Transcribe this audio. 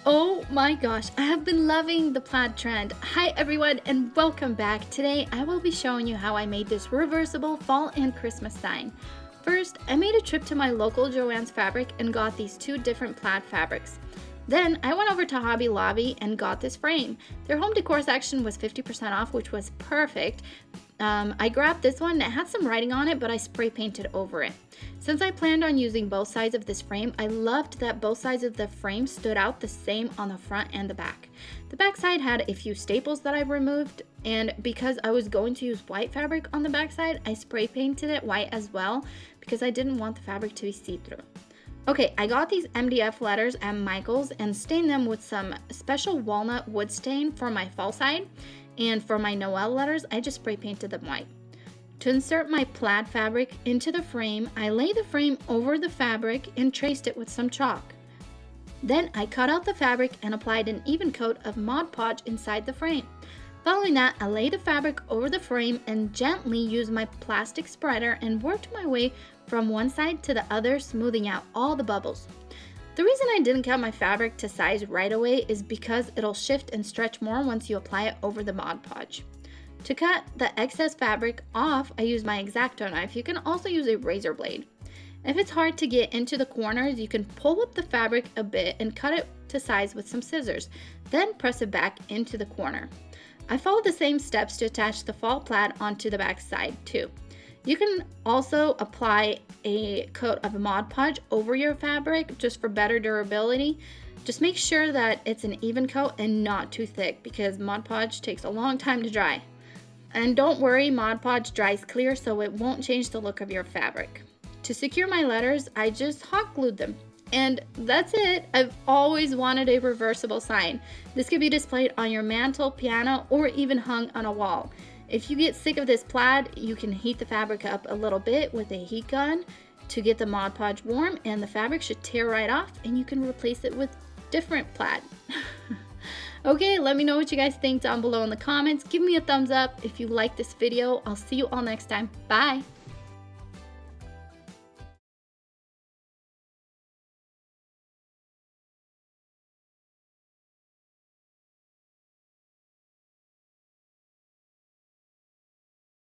Oh my gosh, I have been loving the plaid trend. Hi everyone and welcome back. Today I will be showing you how I made this reversible fall and Christmas sign. First, I made a trip to my local Joann's fabric and got these two different plaid fabrics. Then I went over to Hobby Lobby and got this frame. Their home decor section was 50% off, which was perfect. I grabbed this one. It had some writing on it, but I spray painted over it. Since I planned on using both sides of this frame, I loved that both sides of the frame stood out the same on the front and the back. The back side had a few staples that I removed, and because I was going to use white fabric on the back side, I spray painted it white as well because I didn't want the fabric to be see-through. Okay, I got these MDF letters at Michael's and stained them with some special walnut wood stain for my fallsign, and for my Noel letters, I just spray painted them white. To insert my plaid fabric into the frame, I laid the frame over the fabric and traced it with some chalk. Then I cut out the fabric and applied an even coat of Mod Podge inside the frame. Following that, I laid the fabric over the frame and gently used my plastic spreader and worked my way from one side to the other, smoothing out all the bubbles. The reason I didn't cut my fabric to size right away is because it'll shift and stretch more once you apply it over the Mod Podge. To cut the excess fabric off, I use my X-Acto knife. You can also use a razor blade. If it's hard to get into the corners, you can pull up the fabric a bit and cut it to size with some scissors, then press it back into the corner. I followed the same steps to attach the fall plaid onto the back side too. You can also apply a coat of Mod Podge over your fabric just for better durability. Just make sure that it's an even coat and not too thick because Mod Podge takes a long time to dry. And don't worry, Mod Podge dries clear so it won't change the look of your fabric. To secure my letters, I just hot glued them. And that's it. I've always wanted a reversible sign. This could be displayed on your mantle, piano, or even hung on a wall. If you get sick of this plaid, you can heat the fabric up a little bit with a heat gun to get the Mod Podge warm, and the fabric should tear right off and you can replace it with different plaid. Okay, let me know what you guys think down below in the comments. Give me a thumbs up if you like this video. I'll see you all next time. Bye!